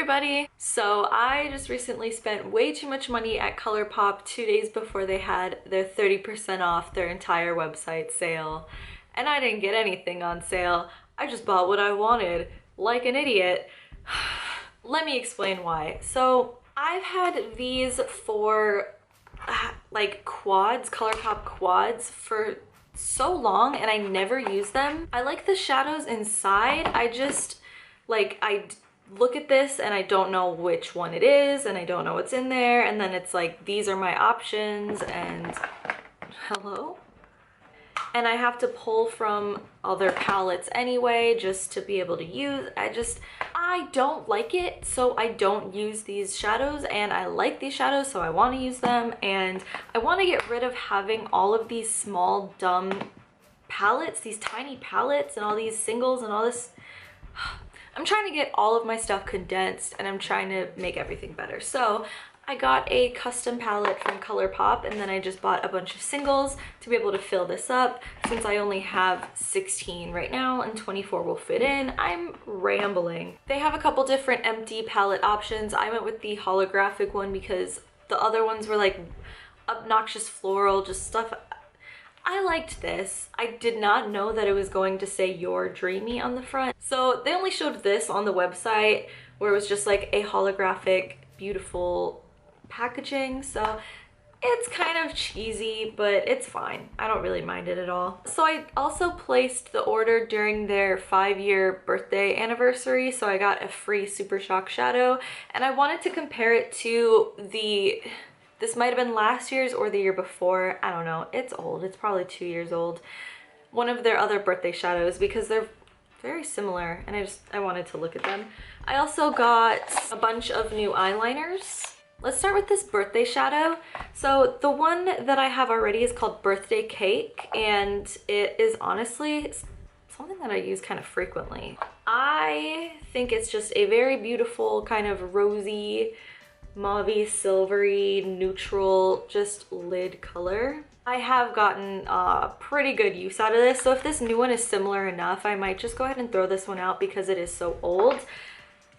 everybody! So I just recently spent way too much money at Colourpop 2 days before they had their 30% off their entire website sale. And I didn't get anything on sale. I just bought what I wanted, like an idiot. Let me explain why. So I've had these for like quads, Colourpop quads for so long and I never use them. I like the shadows inside. I just like, I look at this and I don't know which one it is and I don't know what's in there, and then it's like these are my options and hello? And I have to pull from other palettes anyway just to be able to use. I don't like it, so I don't use these shadows, and I like these shadows, so I want to use them, and I want to get rid of having all of these small dumb palettes, these tiny palettes and all these singles and all this. I'm trying to get all of my stuff condensed and I'm trying to make everything better. So I got a custom palette from Colourpop, and then I just bought a bunch of singles to be able to fill this up. Since I only have 16 right now and 24 will fit in, I'm rambling. They have a couple different empty palette options. I went with the holographic one because the other ones were like obnoxious floral, just stuff. I liked this. I did not know that it was going to say "You're Dreamy" on the front. So they only showed this on the website where it was just like a holographic, beautiful packaging. So it's kind of cheesy, but it's fine. I don't really mind it at all. So I also placed the order during their 5-year birthday anniversary. So I got a free Super Shock shadow, and I wanted to compare it to this might have been last year's or the year before. I don't know. It's old. It's probably 2 years old. One of their other birthday shadows, because they're very similar and I wanted to look at them. I also got a bunch of new eyeliners. Let's start with this birthday shadow. So the one that I have already is called Birthday Cake, and it is honestly something that I use kind of frequently. I think it's just a very beautiful kind of rosy, mauvey, silvery, neutral, just lid color. I have gotten pretty good use out of this, so if this new one is similar enough, I might just go ahead and throw this one out because it is so old.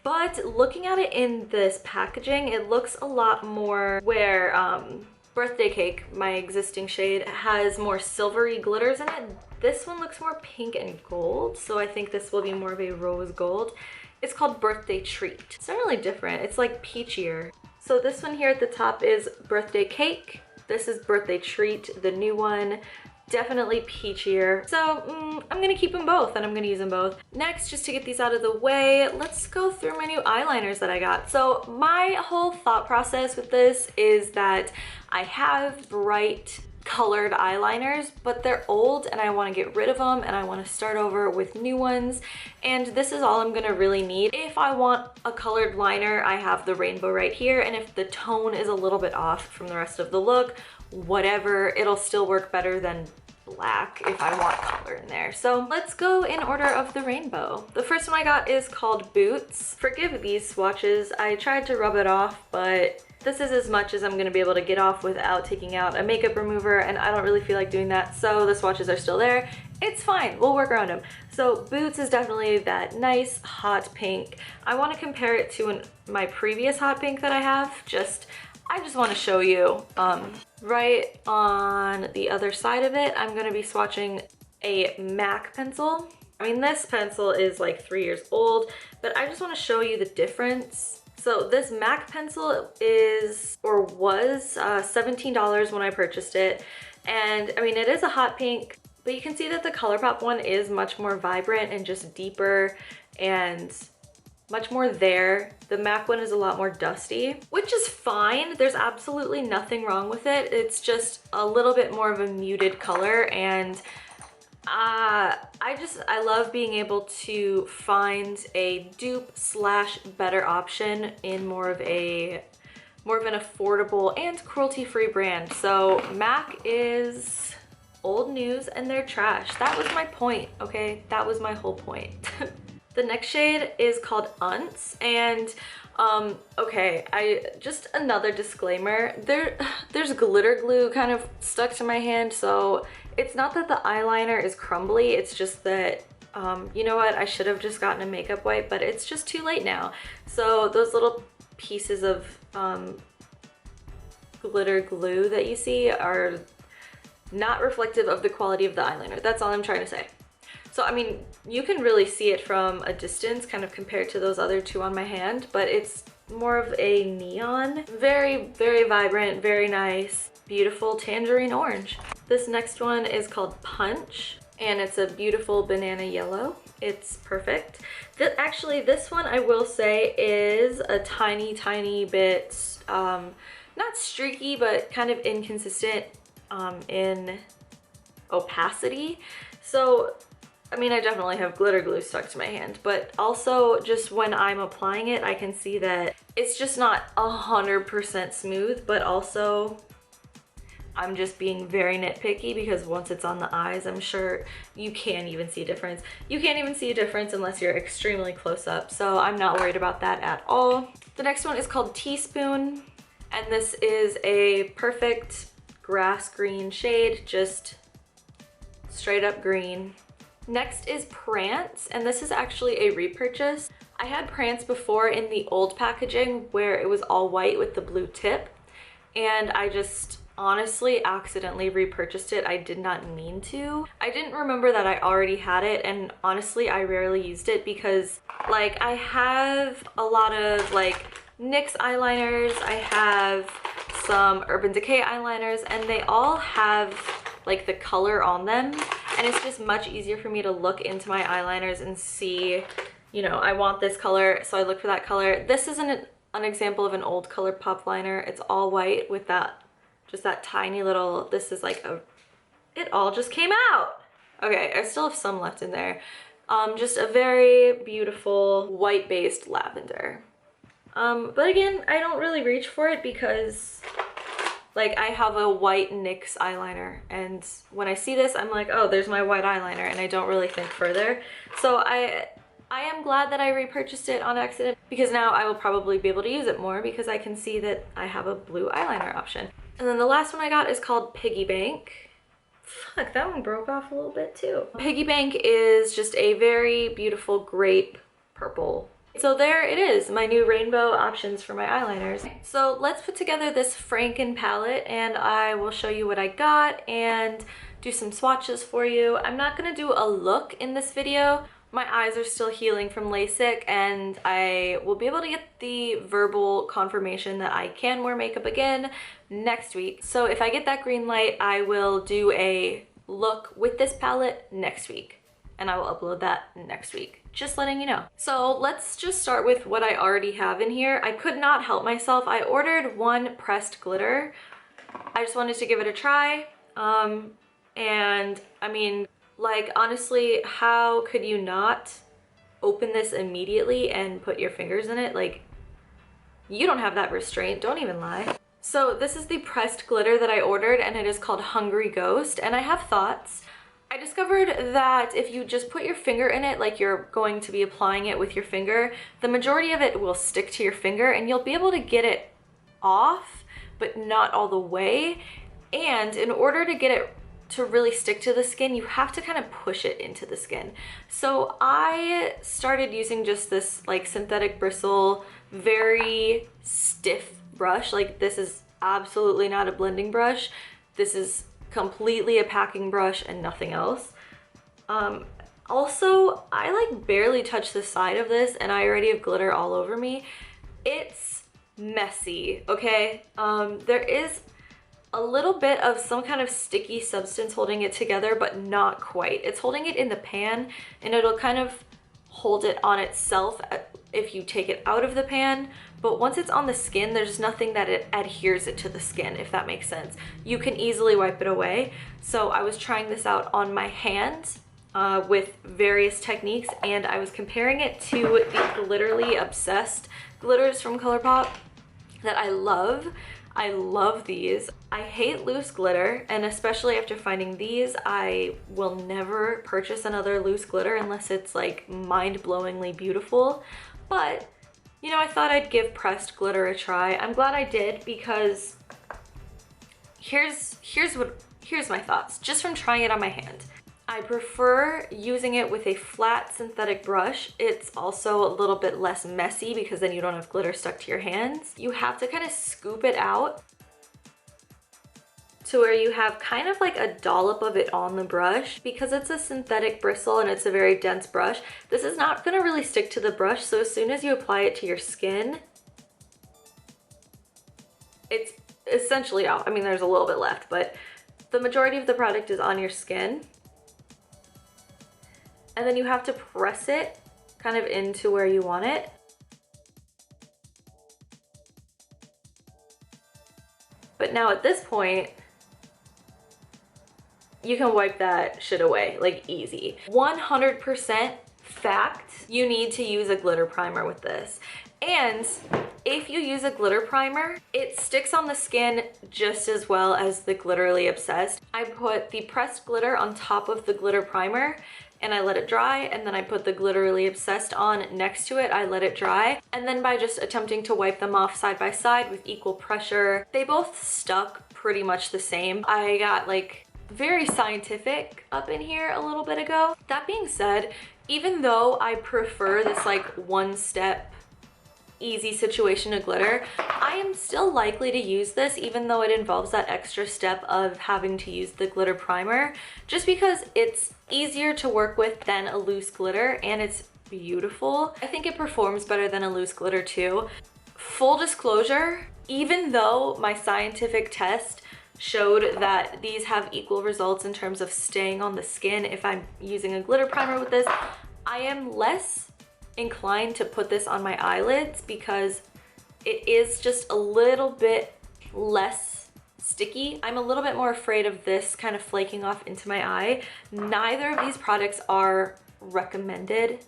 But looking at it in this packaging, it looks a lot more where Birthday Cake, my existing shade, has more silvery glitters in it. This one looks more pink and gold, so I think this will be more of a rose gold. It's called Birthday Treat. It's not really different. It's like peachier. So this one here at the top is Birthday Cake. This is Birthday Treat, the new one. Definitely peachier. So I'm gonna keep them both and I'm gonna use them both. Next, just to get these out of the way, let's go through my new eyeliners that I got. So my whole thought process with this is that I have bright colored eyeliners, but they're old and I want to get rid of them and I want to start over with new ones, and this is all I'm gonna really need. If I want a colored liner, I have the rainbow right here, and if the tone is a little bit off from the rest of the look, whatever, it'll still work better than black if I want color in there. So let's go in order of the rainbow. The first one I got is called Boots. Forgive these swatches, I tried to rub it off, but this is as much as I'm gonna be able to get off without taking out a makeup remover, and I don't really feel like doing that, so the swatches are still there. It's fine, we'll work around them. So Boots is definitely that nice hot pink. I want to compare it to my previous hot pink that I have. I just want to show you. Right on the other side of it, I'm gonna be swatching a MAC pencil. I mean, this pencil is like 3 years old, but I just want to show you the difference. So this MAC pencil is, or was, $17 when I purchased it. And I mean, it is a hot pink, but you can see that the Colourpop one is much more vibrant and just deeper and much more there. The MAC one is a lot more dusty, which is fine. There's absolutely nothing wrong with it. It's just a little bit more of a muted color, and I love being able to find a dupe slash better option in more of an affordable and cruelty-free brand. So MAC is old news and they're trash. That was my point, okay? That was my whole point. The next shade is called Unce, and okay, just another disclaimer, there's glitter glue kind of stuck to my hand, so it's not that the eyeliner is crumbly, it's just that You know what? I should have just gotten a makeup wipe, but it's just too late now. So those little pieces of glitter glue that you see are not reflective of the quality of the eyeliner. That's all I'm trying to say. So, I mean, you can really see it from a distance, kind of compared to those other two on my hand, but it's more of a neon. Very, very vibrant, very nice, beautiful tangerine orange. This next one is called Punch, and it's a beautiful banana yellow. It's perfect. Actually, this one I will say is a tiny, tiny bit, not streaky, but kind of inconsistent in opacity. So, I mean, I definitely have glitter glue stuck to my hand, but also just when I'm applying it, I can see that it's just not 100% smooth, but also I'm just being very nitpicky because once it's on the eyes, I'm sure you can't even see a difference. You can't even see a difference unless you're extremely close up, so I'm not worried about that at all. The next one is called Teaspoon, and this is a perfect grass green shade, just straight up green. Next is Prance, and this is actually a repurchase. I had Prance before in the old packaging where it was all white with the blue tip, and I just honestly accidentally repurchased it. I did not mean to. I didn't remember that I already had it, and honestly I rarely used it because like I have a lot of like NYX eyeliners, I have some Urban Decay eyeliners, and they all have like the color on them, and it's just much easier for me to look into my eyeliners and see, you know, I want this color, so I look for that color. This is an example of an old Colourpop liner. It's all white with that, just that tiny little, this is like a, it all just came out. Okay, I still have some left in there. Just a very beautiful white-based lavender. But again, I don't really reach for it because like I have a white NYX eyeliner, and when I see this, I'm like, oh, there's my white eyeliner, and I don't really think further. So I am glad that I repurchased it on accident because now I will probably be able to use it more because I can see that I have a blue eyeliner option. And then the last one I got is called Piggy Bank. Fuck, that one broke off a little bit too. Piggy Bank is just a very beautiful grape purple. So there it is, my new rainbow options for my eyeliners. So let's put together this Franken-palette and I will show you what I got and do some swatches for you. I'm not gonna do a look in this video. My eyes are still healing from LASIK, and I will be able to get the verbal confirmation that I can wear makeup again next week. So if I get that green light, I will do a look with this palette next week, and I will upload that next week. Just letting you know. So let's just start with what I already have in here. I could not help myself. I ordered one pressed glitter. I just wanted to give it a try. And I mean, like, honestly, how could you not open this immediately and put your fingers in it? Like, you don't have that restraint, don't even lie. So this is the pressed glitter that I ordered, and it is called Hungry Ghost, and I have thoughts. I discovered that if you just put your finger in it, like you're going to be applying it with your finger, the majority of it will stick to your finger and you'll be able to get it off, but not all the way. And in order to get it to really stick to the skin, you have to kind of push it into the skin. So I started using just this like synthetic bristle, very stiff brush. Like, this is absolutely not a blending brush. This is completely a packing brush and nothing else. Also, I like barely touch the side of this and I already have glitter all over me. It's messy, okay? There is a little bit of some kind of sticky substance holding it together, but not quite. It's holding it in the pan, and it'll kind of hold it on itself if you take it out of the pan, but once it's on the skin, there's nothing that it adheres it to the skin, if that makes sense. You can easily wipe it away. So I was trying this out on my hand with various techniques, and I was comparing it to the Glitterly Obsessed glitters from Colourpop that I love. I love these. I hate loose glitter, and especially after finding these, I will never purchase another loose glitter unless it's like mind-blowingly beautiful. But, you know, I thought I'd give pressed glitter a try. I'm glad I did, because here's my thoughts, just from trying it on my hand. I prefer using it with a flat synthetic brush. It's also a little bit less messy because then you don't have glitter stuck to your hands. You have to kind of scoop it out to where you have kind of like a dollop of it on the brush. Because it's a synthetic bristle and it's a very dense brush, this is not gonna really stick to the brush, so as soon as you apply it to your skin, it's essentially out. I mean, there's a little bit left, but the majority of the product is on your skin. And then you have to press it kind of into where you want it. But now at this point, you can wipe that shit away, like easy. 100% fact, you need to use a glitter primer with this. And if you use a glitter primer, it sticks on the skin just as well as the Glitterly Obsessed. I put the pressed glitter on top of the glitter primer and I let it dry, and then I put the Glitterly Obsessed on next to it. I let it dry, and then by just attempting to wipe them off side by side with equal pressure, they both stuck pretty much the same. I got like very scientific up in here a little bit ago. That being said, even though I prefer this like one-step easy situation to glitter, I am still likely to use this even though it involves that extra step of having to use the glitter primer, just because it's easier to work with than a loose glitter and it's beautiful. I think it performs better than a loose glitter too. Full disclosure, even though my scientific test showed that these have equal results in terms of staying on the skin if I'm using a glitter primer with this, I am less inclined to put this on my eyelids because it is just a little bit less sticky. I'm a little bit more afraid of this kind of flaking off into my eye. Neither of these products are recommended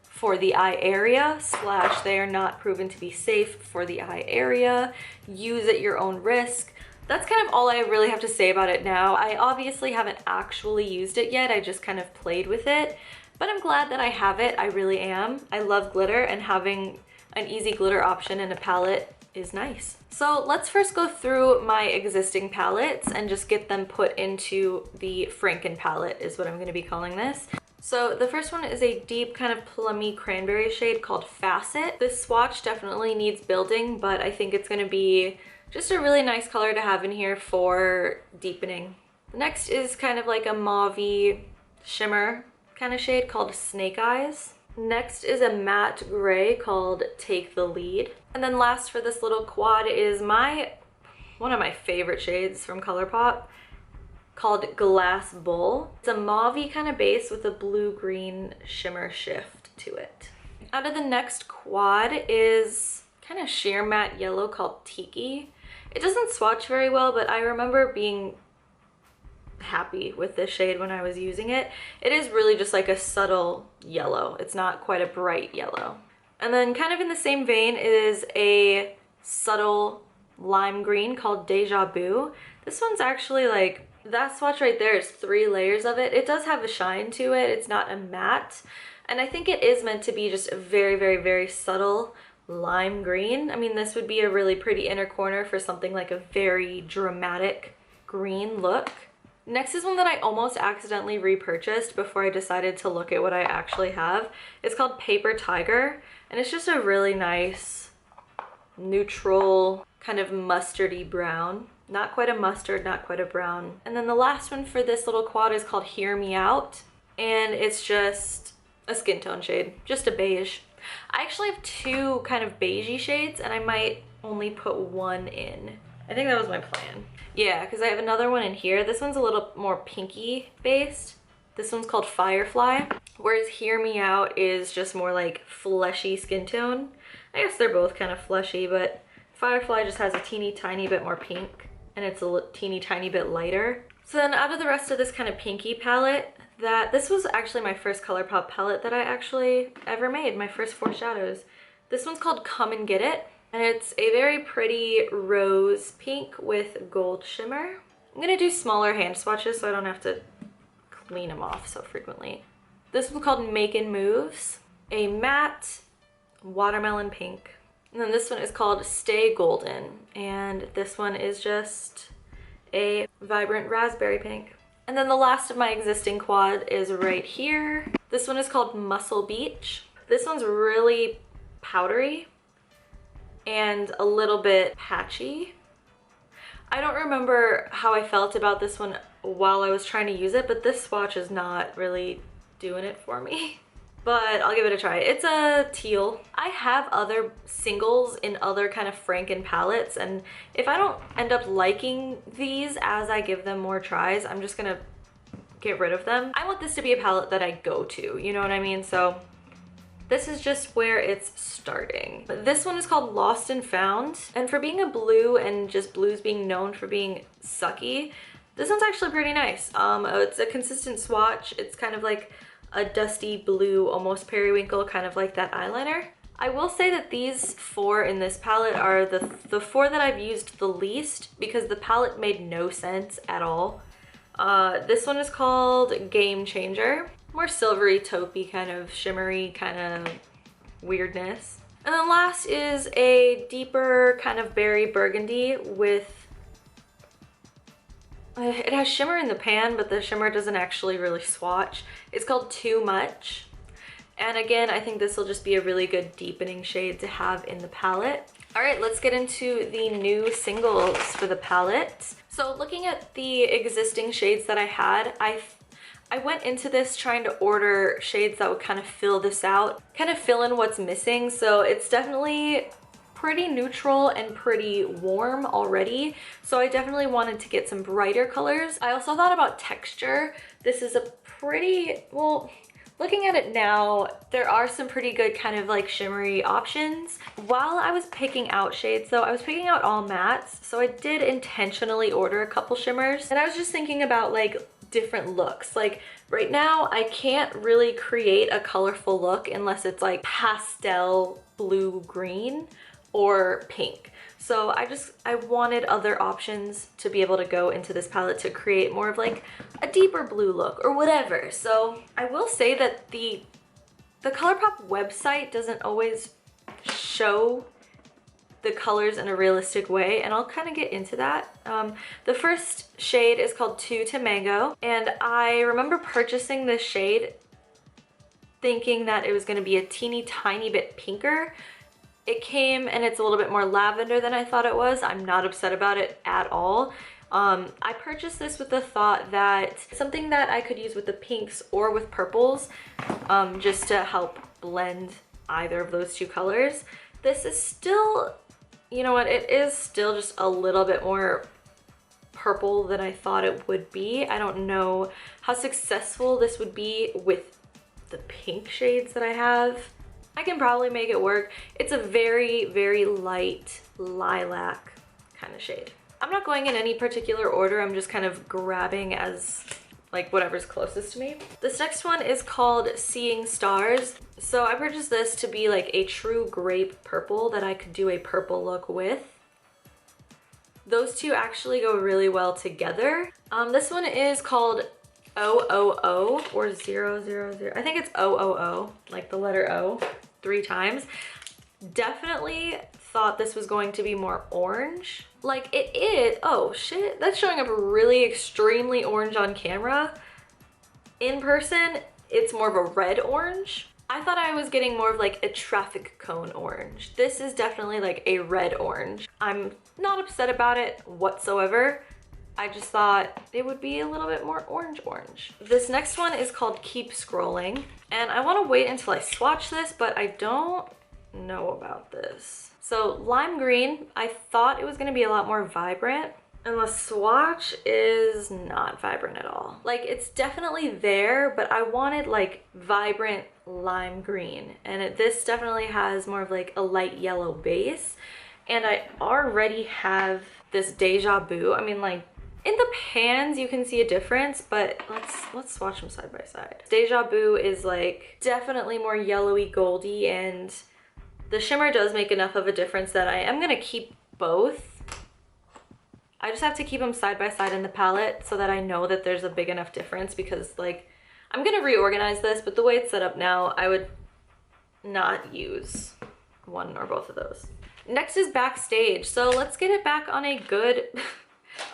for the eye area, / they are not proven to be safe for the eye area. Use at your own risk. That's kind of all I really have to say about it now. I obviously haven't actually used it yet. I just kind of played with it, but I'm glad that I have it. I really am. I love glitter, and having an easy glitter option in a palette is nice. So let's first go through my existing palettes and just get them put into the Franken-palette is what I'm gonna be calling this. So the first one is a deep kind of plummy cranberry shade called Fassett. This swatch definitely needs building, but I think it's gonna be just a really nice color to have in here for deepening. Next is kind of like a mauve-y shimmer kind of shade called Snake Eyes. Next is a matte gray called Take the Lead. And then last for this little quad is one of my favorite shades from Colourpop called Glass Bull. It's a mauve-y kind of base with a blue-green shimmer shift to it. Out of the next quad is kind of sheer matte yellow called Tiki. It doesn't swatch very well, but I remember being happy with this shade when I was using it. It is really just like a subtle yellow. It's not quite a bright yellow. And then kind of in the same vein is a subtle lime green called Deja Vu. This one's actually like, that swatch right there is 3 layers of it. It does have a shine to it. It's not a matte. And I think it is meant to be just a very, very, very subtle lime green. I mean, this would be a really pretty inner corner for something like a very dramatic green look. Next is one that I almost accidentally repurchased before I decided to look at what I actually have. It's called Paper Tiger, and it's just a really nice neutral kind of mustardy brown. Not quite a mustard, not quite a brown. And then the last one for this little quad is called Hear Me Out, and it's just a skin tone shade, just a beige. I actually have 2 kind of beigey shades, and I might only put 1 in. I think that was my plan. Yeah, because I have another one in here. This one's a little more pinky based. This one's called Firefly, whereas Hear Me Out is just more like fleshy skin tone. I guess they're both kind of fleshy, but Firefly just has a teeny tiny bit more pink, and it's a teeny tiny bit lighter. So then out of the rest of this kind of pinky palette, this was actually my first Colourpop palette that I actually ever made, my first 4 shadows. This one's called Come and Get It, and it's a very pretty rose pink with gold shimmer. I'm gonna do smaller hand swatches so I don't have to clean them off so frequently. This one's called Makin' Moves, a matte watermelon pink. And then this one is called Stay Golden, and this one is just a vibrant raspberry pink. And then the last of my existing quad is right here. This one is called Muscle Beach. This one's really powdery and a little bit patchy. I don't remember how I felt about this one while I was trying to use it, but this swatch is not really doing it for me. But I'll give it a try. It's a teal. I have other singles in other kind of Franken palettes, and if I don't end up liking these as I give them more tries, I'm just gonna get rid of them. I want this to be a palette that I go to, you know what I mean? So this is just where it's starting. But this one is called Lost and Found, and for being a blue and just blues being known for being sucky, this one's actually pretty nice. It's a consistent swatch. It's kind of like a dusty blue, almost periwinkle, kind of like that eyeliner. I will say that these four in this palette are the four that I've used the least because the palette made no sense at all. This one is called Game Changer. More silvery, taupey, kind of shimmery kind of weirdness. And then last is a deeper kind of berry burgundy with it has shimmer in the pan, but the shimmer doesn't actually really swatch. It's called Too Much. And again, I think this will just be a really good deepening shade to have in the palette. All right, let's get into the new singles for the palette. So looking at the existing shades that I had, I went into this trying to order shades that would kind of fill this out, kind of fill in what's missing. So it's definitely pretty neutral and pretty warm already, so I definitely wanted to get some brighter colors. I also thought about texture. This is a pretty, well, looking at it now, there are some pretty good kind of like shimmery options. While I was picking out shades though, I was picking out all mattes, so I did intentionally order a couple shimmers, and I was just thinking about like different looks. Like right now, I can't really create a colorful look unless it's like pastel blue green or pink. So I wanted other options to be able to go into this palette to create more of like a deeper blue look or whatever. So I will say that the Colourpop website doesn't always show the colors in a realistic way, and I'll kind of get into that. The first shade is called Tamango, and I remember purchasing this shade thinking that it was going to be a teeny tiny bit pinker. It came and it's a little bit more lavender than I thought it was. I'm not upset about it at all. I purchased this with the thought that something that I could use with the pinks or with purples, just to help blend either of those two colors. This is still, you know what, it is still just a little bit more purple than I thought it would be. I don't know how successful this would be with the pink shades that I have. I can probably make it work. It's a very, very light lilac kind of shade. I'm not going in any particular order. I'm just kind of grabbing as like whatever's closest to me. This next one is called Seeing Stars. So I purchased this to be like a true grape purple that I could do a purple look with. Those two actually go really well together. This one is called 000 or 000. I think it's 000, like the letter O 3 times. Definitely thought this was going to be more orange. Like it is, oh shit, that's showing up really extremely orange on camera. In person, it's more of a red orange. I thought I was getting more of like a traffic cone orange. This is definitely like a red orange. I'm not upset about it whatsoever. I just thought it would be a little bit more orange. This next one is called Keep Scrolling, and I want to wait until I swatch this, but I don't know about this. So lime green, I thought it was going to be a lot more vibrant, and the swatch is not vibrant at all. Like it's definitely there, but I wanted like vibrant lime green, and this definitely has more of like a light yellow base, and I already have this Deja Vu. I mean, like in the pans you can see a difference, but let's swatch them side by side. Deja Vu is like definitely more yellowy goldy, and the shimmer does make enough of a difference that I am gonna keep both. I just have to keep them side by side in the palette so that I know that there's a big enough difference, because like I'm gonna reorganize this, but the way it's set up now, I would not use one or both of those. Next is Backstage. So let's get it back on a good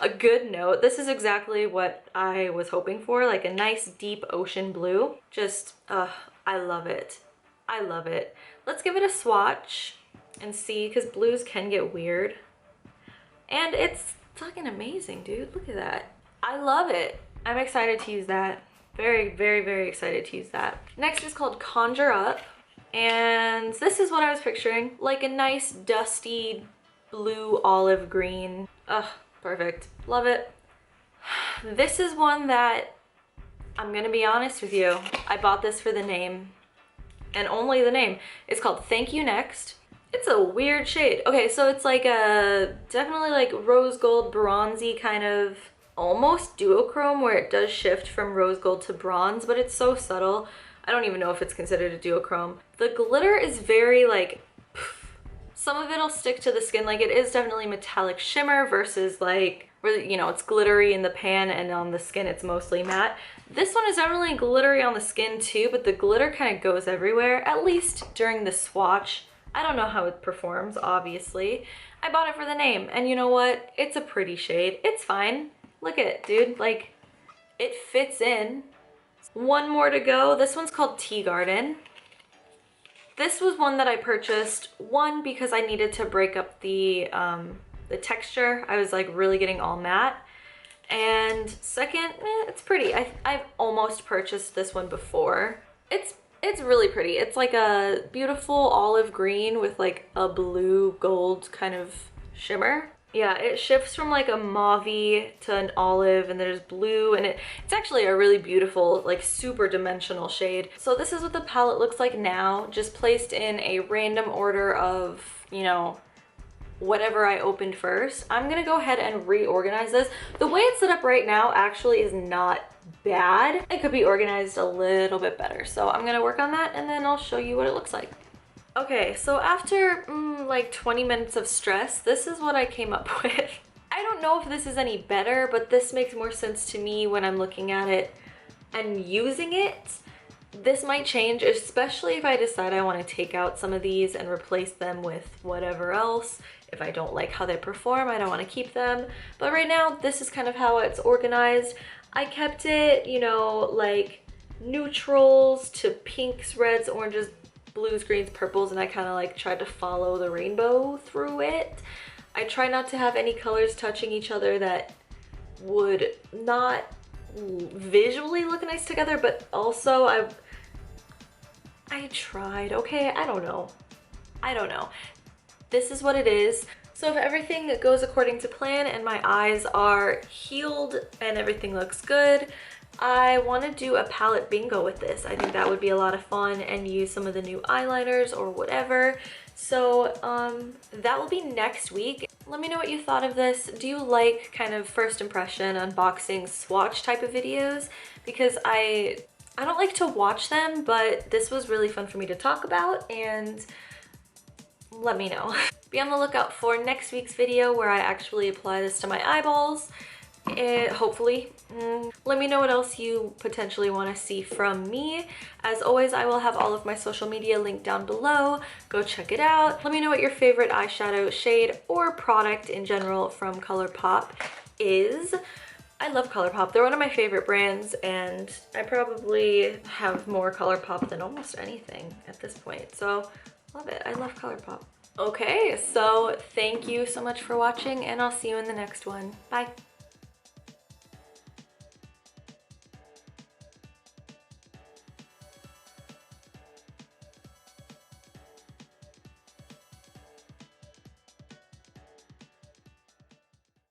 A good note. This is exactly what I was hoping for, like a nice deep ocean blue. Just, I love it. I love it. Let's give it a swatch and see, because blues can get weird. And it's fucking amazing, dude. Look at that. I love it. I'm excited to use that. Very, very, very excited to use that. Next is called Conjure Up. And this is what I was picturing. Like a nice dusty blue olive green. Ugh, perfect. Love it. This is one that, I'm gonna be honest with you, I bought this for the name and only the name. It's called Thank You Next. It's a weird shade. Okay, so it's like a, definitely like rose gold bronzy kind of, almost duochrome, where it does shift from rose gold to bronze, but it's so subtle. I don't even know if it's considered a duochrome. The glitter is very like, some of it'll stick to the skin. Like it is definitely metallic shimmer versus like, where, you know, it's glittery in the pan and on the skin it's mostly matte. This one is definitely glittery on the skin too, but the glitter kind of goes everywhere, at least during the swatch. I don't know how it performs, obviously. I bought it for the name, and you know what? It's a pretty shade. It's fine. Look at it, dude. Like, it fits in. One more to go. This one's called Tea Garden. This was one that I purchased, one, because I needed to break up the texture. I was like really getting all matte. And second, it's pretty. I've almost purchased this one before. It's really pretty. It's like a beautiful olive green with like a blue gold kind of shimmer. Yeah, it shifts from like a mauve-y to an olive, and there's blue, and it's actually a really beautiful, like super dimensional shade. So this is what the palette looks like now, just placed in a random order of, you know, whatever I opened first. I'm gonna go ahead and reorganize this. The way it's set up right now actually is not bad. It could be organized a little bit better. So I'm gonna work on that, and then I'll show you what it looks like. Okay, so after like 20 minutes of stress, this is what I came up with. I don't know if this is any better, but this makes more sense to me when I'm looking at it and using it. This might change, especially if I decide I want to take out some of these and replace them with whatever else. If I don't like how they perform, I don't want to keep them. But right now, this is kind of how it's organized. I kept it, you know, like neutrals to pinks, reds, oranges, blues, greens, purples, and I kind of like tried to follow the rainbow through it. I try not to have any colors touching each other that would not visually look nice together, but also I tried, okay? I don't know. This is what it is. So if everything goes according to plan and my eyes are healed and everything looks good, I want to do a palette bingo with this. I think that would be a lot of fun, and use some of the new eyeliners or whatever. So that will be next week. Let me know what you thought of this. Do you like kind of first impression, unboxing, swatch type of videos? Because I don't like to watch them, but this was really fun for me to talk about, and let me know. Be on the lookout for next week's video where I actually apply this to my eyeballs. Hopefully. Let me know what else you potentially want to see from me. As always, I will have all of my social media linked down below. Go check it out. Let me know what your favorite eyeshadow shade or product in general from Colourpop is. I love Colourpop. They're one of my favorite brands, and I probably have more Colourpop than almost anything at this point. So love it. I love Colourpop. Okay, so thank you so much for watching, and I'll see you in the next one. Bye.